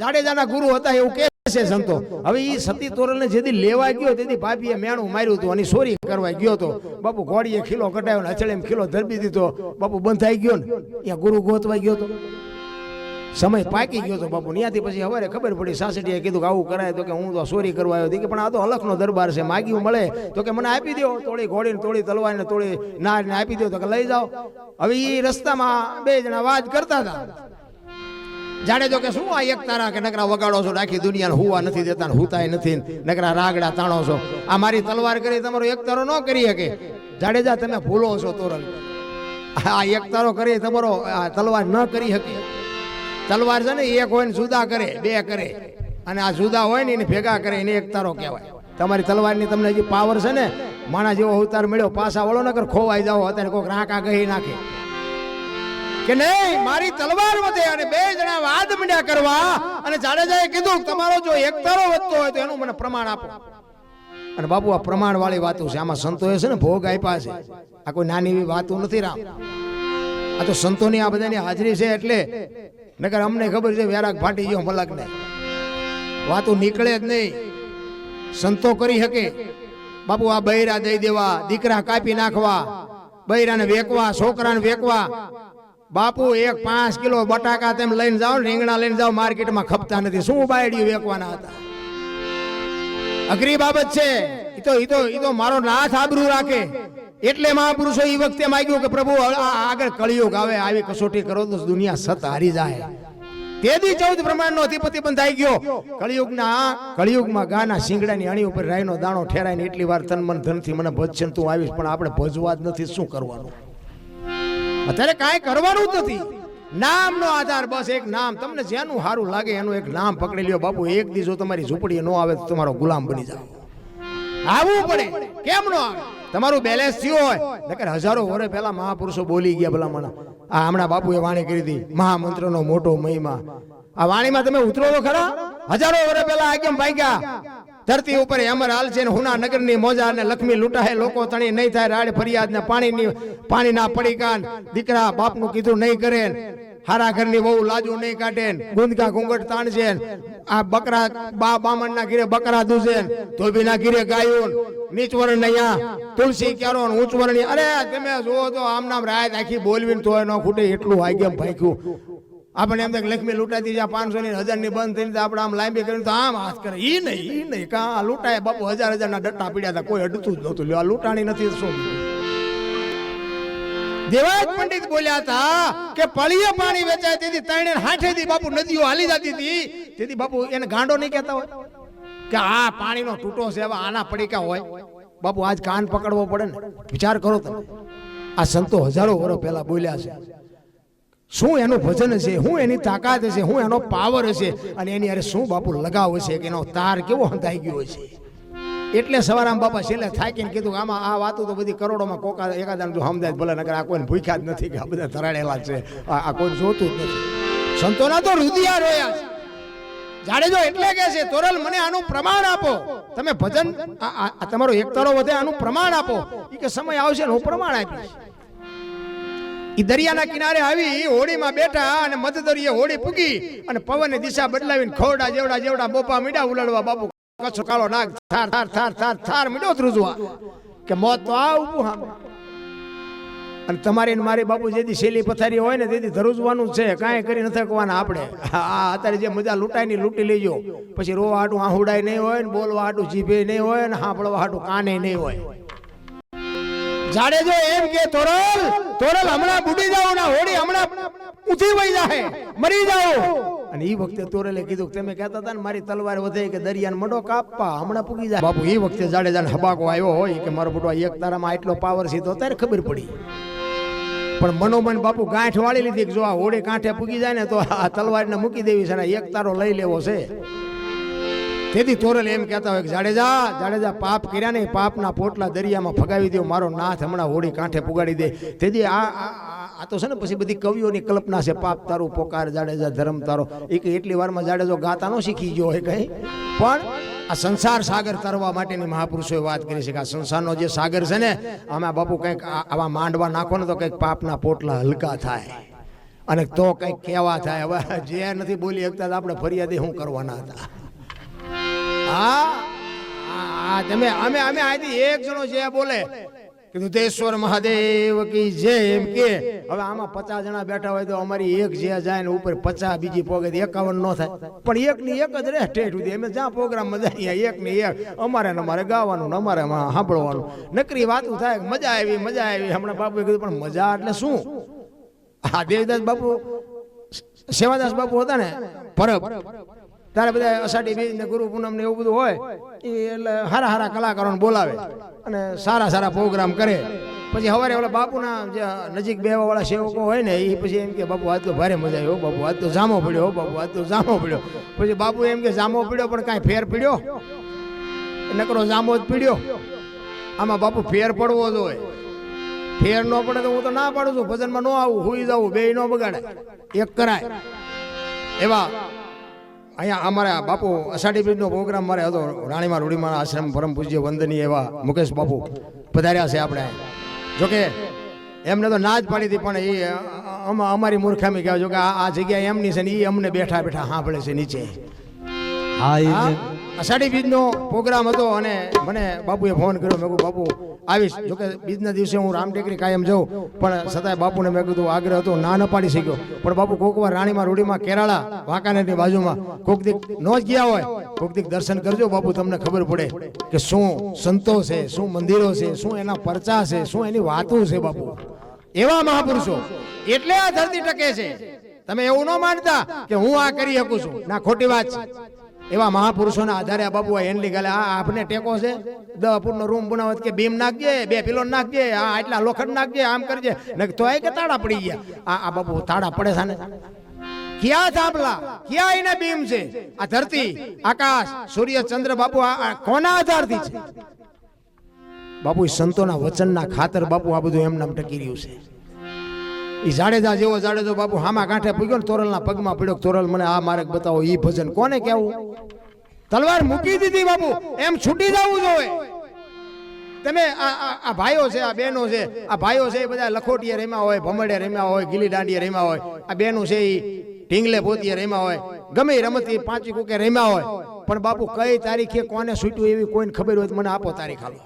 જાડેજાના ગુરુ હતા એવું કે છે સંતો. હવે ઈ સતી તોરલને જેથી લેવા ગયો તેથી ભાભીએ મેણું માર્યું હતું અને ચોરી કરવા ગયો તો બાપુ ઘોડીએ ખીલો કટાયો ને અચળેમ ખીલો ધરબી દીધો. બાપુ બંધાઈ ગયો ને ત્યાં ગુરુ ગોતવા ગયો તો સમય પાકી ગયો તો બાપુ. ત્યાંથી પછી હવે ખબર પડી સાસટીએ કીધું કે આવું કરાય તો કે હું તો ચોરી કરવા આવ્યો કે પણ આ તો અલખનો દરબાર છે, માગ્યું મળે તો કે મને આપી દો, તોડી ઘોડીને તોડી તલવારને તોડી નારને આપી દો તો કે લઈ જાઓ. હવે એ રસ્તામાં બે જણા વાત કરતા હતા. જાડેજો કે શું આ એક તારા કે નકરા વગાડો છો, આખી દુનિયાને હુવા નથી દેતા ને હુતાય નથી, નકરા રાગડા તાણો છો, આ મારી તલવાર કરી તમારો એક તારો ન કરી શકે. જાડેજા તમે ભૂલો છો તોરલ, આ એક તારો કરી તમારો તલવાર ન કરી શકે. તલવાર છે ને એક હોય ને જુદા કરે, બે કરે, અને આ જુદા હોય ને એને ભેગા કરે એને એક તારો કહેવાય. તમારી તલવારની તમને જે પાવર છે ને, માણા જેવો અવતાર મળ્યો, પાછા વળો નકર ખોવાઈ જાઓ. અત્યારે કોઈક રાંકા કહી નાખે કે નહીં મારી તલવાર વધે, અને બે જણા વાદ મંડ્યા કરવા. અને જાડેજાએ કીધું તમારો જો એક તારો વધતો હોય તો એનું મને પ્રમાણ આપો. અને બાપુ આ પ્રમાણ વાળી વાતો છે, આમાં સંતોએ છે ને ભોગ આપ્યા છે. આ કોઈ નાની એવી વાતો નથી રામ, આ તો સંતોની આ બધાની હાજરી છે. એટલે નકર અમને ખબર છે વેરાગ ફાટી ગયો મલકને, વાતો નીકળે જ નહીં. સંતો કરી શકે બાપુ. આ બૈરા દઈ દેવા, દીકરા કાપી નાખવા, બૈરાને વેકવા, છોકરાને વેકવા. બાપુ 5 કિલો બટાકા તેમ લઈને જાઓ, રીંગણા લઈને જાઓ, માર્કેટમાં ખપતા નથી. શું બાયડીઓ વેકવાના હતા? અઘરી બાબત છે. ઈ તો મારો નાથ આબરૂ રાખે. એટલે મહાપુરુષો એ વખતે માંગ્યું કે પ્રભુ આગળ કળિયુગ આવે, આવી કસોટી કરો તો દુનિયા સત હારી જાય. તેથી 14 પ્રમાણનો અધિપતિ બંધાઈ ગયો. કળિયુગમાં ગાના શિંગડાની અણી ઉપર રાયનો દાણો ઠેરાઈને એટલી વાર તન મન ધનથી મને ભજશે તું આવીશ, પણ આપણે ભજવા જ નથી. શું કરવાનું? અત્યારે કાંઈ કરવાનું જ નથી. નામનો આધાર, બસ એક નામ. તમને જેનું સારું લાગે એનું એક નામ પકડી લ્યો બાપુ. એક દી જો તમારી ઝૂંપડી ન આવે તો તમારો ગુલામ બની જાવ. આવવું પડે. કેમ ન આવે? તમારું બેલેન્સ થયું હોય. નકર હજારો વર્ષ પહેલા મહાપુરુષો બોલી ગયા ભલામણા. આ હમણાં બાપુએ વાણી કરી હતી, મહામંત્રનો મોટો મહિમા. આ વાણીમાં તમે ઉતરો તો ખરા. હજારો વર્ષ પહેલા કેમ ભાગ્યા ધરતી ઉપર અમર હાલ છે ને હુના નગરની મોજા ને લક્ષ્મી લૂંટાય, લોકો તણી નહીં થાય રાડ ફરિયાદ ને પાણીના પડીકાન, દીકરા બાપનું કીધું નહીં કરે, હારા ઘરની બહુ લાજુ નહીં કાઢે, ગુંદકા ઘૂંઘટ તાણશે, આ બકરા બામણના ઘીરે બકરા દૂસે, ધોબીના ઘીરે ગાયું, નીચ વર્ણ અહીંયા તુલસી ક્યારો, ઊંચ વર્ણ. અરે તમે જુઓ તો આમ નામ રાત આખી બોલવીને તોય ન ખૂટે એટલું વાગ્યમ ભાગ્યું. આપણે એમ લક્ષ્મી લૂંટાતી જ્યાં 500 ની 1000 ની બંધ થઈને આપણે આમ લાંબી કરીને તો આમ હાથ કરે. ઈ નહીં કા લૂંટાય બાપુ. 1000 ના ડટ્ટા પીડ્યા હતા, કોઈ અડતું જ નહોતું. લ્યો આ લૂંટાણી નથી. શું દેવાજ પંડિત બોલ્યા હતા કે પળીએ પાણી વેચાય તેથી 3 થી બાપુ નદીઓ હાલી જતી હતી. તેથી બાપુ એને ગાંડો નહીં કહેતા હોય કે આ પાણીનો તૂટો છે, હવે આના પડીકા હોય. બાપુ આજ કાન પકડવો પડે ને. વિચાર કરો તમે, આ સંતો હજારો વર્ષ પહેલા બોલ્યા છે. શું એનું ભજન છે, શું એની તાકાત છે, શું એનો પાવર છે, અને એની અરે શું બાપુ લગાવ છે કે એનો તાર કેવો હંધાઈ ગયો છે. એટલે સવારામ બાપા છેલ્લે થાકીને કીધું આમાં આ વાતો તો બધી કરોડોમાં કોકા એકાદાને જો સમજાય ભલે, નકર આ કોઈને ભૂખ્યા જ નથી કે આ બધા ધરાડેલા છે, આ કોઈ જોતું જ નથી. સંતોના તો રુધિયા રોયા છે. જાડેજો એટલે કે છે તોરલ મને આનું પ્રમાણ આપો. તમે ભજન તમારો એક તારો વધે આનું પ્રમાણ આપો. એ કે સમય આવશે ને હું પ્રમાણ આપીશ. ઈ દરિયાના કિનારે આવી હોડીમાં બેઠા અને મધદરિયે હોડી પૂગી અને પવનની દિશા બદલાવીને ખોડા જેવડા બોપા મીડા ઉલાડવા. બાપુ કચ્છ કાળો નાગ થાર થાર થાર થાર થાર મીડો ધ્રુજવા કે મોત તો આ ઉભું હામે. અને તમારી ને મારી બાપુ જેથી શેલી પથારી હોય ને તેથી ધ્રુજવાનું છે, કાંઈ કરી નથી શકવાના આપણે. આ અત્યારે જે મજા લૂંટાય ની લૂંટી લેજો. પછી રોવા હાટું આહુડાય નહીં હોય ને, બોલવા હાટું જીભે નહીં હોય ને, સાંભળવા હાટું કાને નહીં હોય. જાડેજો એમ કે તોરલ હમણાં બુડી જાઓ ના, હોડી હમણાં ઊંચી વઈ જાય, મરી જાઓ. અને એ વખતે તોરલે કીધું તમે કહેતા હતા ને મારી તલવાર વધે કે દરિયાને મડો કાપવા, હમણાં પૂગી જાય. બાપુ એ વખતે જાડેજાને હબાકો આવ્યો હોય કે મારો બટો એક તારામાં આટલો પાવર છે તો ત્યારે ખબર પડી. પણ મનોમન બાપુ ગાંઠ વાળી લીધી કે જો આ હોડી કાંઠે પૂગી જાય ને તો આ તલવારને મૂકી દેવી છે, એક તારો લઈ લેવો છે. તેથી તોરલ એમ કહેતા હોય કે જાડેજા પાપ કર્યા ને પાપના પોટલા દરિયામાં ફગાવી દો, મારો નાથ હમણાં હોડી કાંઠે પુગાડી દે. તેથી આ તો છે ને પછી બધી કવિઓની કલ્પના છે. પાપ તારું પોકાર જાડેજા ધર્મ તારો. એટલી વારમાં જાડેજો ગાતા નો શીખી ગયો હોય કઈ, પણ આ સંસાર સાગર તરવા માટેની મહાપુરુષોએ વાત કરી છે કે આ સંસારનો જે સાગર છે ને આમાં બાપુ કંઈક આવા માંડવા નાખો ને તો કંઈક પાપના પોટલા હલકા થાય. અને તો કઈક કેવા થાય. હવે જે નથી બોલી શકતા તો આપણે ફરિયાદી શું કરવાના હતા? હા તમે અમે આથી એક જણો જે બોલે કીધું તેશ્વર મહાદેવ કી જય એમ કે હવે આમાં 50 જણા બેઠા હોય તો અમારી એક જે જાય ને ઉપર 50 બીજી પોગે 51 ન થાય, પણ એક ની એક જ રહે ઠેઠ સુધી. અમે જ્યાં પ્રોગ્રામમાં જઈએ એક ની એક અમારે ને અમારે ગાવાનું ને અમારે સાંભળવાનું, નકરી વાતું થાય મજા આવી મજા આવી. હમણાં બાપુએ કીધું પણ મજા એટલે શું? હા દેવદાસ બાપુ સેવાદાસ બાપુ હતા ને પરબ ત્યારે બધા અષાઢી બીજ ને ગુરુ પૂનમ ને એવું બધું હોય એટલે સારા સારા કલાકારોને બોલાવે અને સારા સારા પ્રોગ્રામ કરે. પછી સવારે ઓલા બાપુના જે નજીક બેવા વાળા સેવકો હોય ને એ પછી એમ કે બાપુ આજ તો ભારે મજા આવી, બાપુ આજ તો જામો પડ્યો, બાપુ આજ તો જામો પડ્યો. પછી બાપુ એમ કે જામો પડ્યો પણ કાંઈ ફેર પડ્યો? નકરો જામો જ પડ્યો. આમાં બાપુ ફેર પડવો જ હોય. ફેર ન પડે તો હું તો ના પાડું છું, ભજનમાં ન આવું, હુઈ જવું, બે ન બગાડે, એક કરાય. એવા અહીંયા અમારા બાપુ અષાઢી બીજનો પ્રોગ્રામ મારે હતો રાણીમાં રૂડીમાં આશ્રમ પરમ પૂજ્ય વંદનીય એવા મુકેશ બાપુ પધાર્યા છે આપણે. જોકે એમને તો ના જ પાડી હતી પણ એ અમારી મૂર્ખામી કહેવાય. જોકે આ જગ્યા એમની છે ને એ અમને બેઠા બેઠા સાંભળે છે નીચે. અષાઢી બીજનો પ્રોગ્રામ હતો અને મને બાપુએ ફોન કર્યો. મેં કીધું બાપુ આવીશ. જોકે બીજના દિવસે હું રામટેકરી કાયમ જાઉં પણ છતાંય બાપુને મેં કીધું આગ્રહ હતો, ના ન પાડી શક્યો. પણ બાપુ કોક વાર રાણીમાં રૂડીમાં કેરાળા વાંકાનેરની બાજુમાં કોક દીક ન જ ગયા હોય, કોક દીક દર્શન કરજો બાપુ, તમને ખબર પડે કે શું સંતો છે, શું મંદિરો છે, શું એના પરચા છે, શું એની વાતો છે. બાપુ એવા મહાપુરુષો એટલે આ ધરતી ટકે છે. તમે એવું ન માનતા કે હું આ કરી શકું છું, ના, ખોટી વાત છે. એવા મહાપુરુષોના આધારે આ બાબુ એનલી ગાલે આ આપણે ટેકો છે. 10 ફૂટનો રૂમ બનાવત કે બીમ નાખજે, 2 પિલો નાખજે, આ આટલા લોખંડ નાખજે, આમ કરજે, તો એ કે તાળા પડી ગયા. આ બાબુ તાળા પડે છે ને ક્યાં થાંભલા, ક્યાં એના બીમ છે? આ ધરતી, આકાશ, સૂર્ય, ચંદ્ર બાપુ આ કોના આધારથી છે? બાપુ સંતોના વચનના ખાતર બાપુ આ બધું એમ નામ ટકી રહ્યું છે. ઈ જાડેજા જેવો જાડેજો બાપુ હામા કાંઠે પૂગ્યો ને તોરલના પગમાં પડ્યો. તોરલ મને આ માર્ગ બતાવો. ઈ ભજન કોને કેવું? તલવાર મૂકી દીધી બાપુ, એમ છૂટી જવું જોઈએ. તમે આ ભાઈઓ છે, આ બહેનો છે, આ ભાઈઓ છે એ બધા લખોટીએ રમ્યા હોય, ભમડે રમ્યા હોય, ગીલી દાંડીએ રમ્યા હોય. આ બહેનો છે એ ઢીંગલે પોતીએ રમ્યા હોય, ગમે રમતી પાંચી કુકે રમ્યા હોય. પણ બાપુ કઈ તારીખે કોને છૂટ્યું એવી કોઈને ખબર હોય તો મને આપો તારીખ. હાલો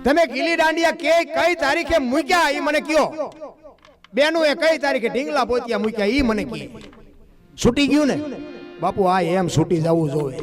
તમે ગીલી દાંડિયા કઈ તારીખે મૂક્યા એ મને કયો. બેનું એ કઈ તારીખે ઢીંગલા પોતિયા મૂક્યા એ મને કહે. છૂટી ગયું ને બાપુ? આ એમ છૂટી જવું જોઈએ.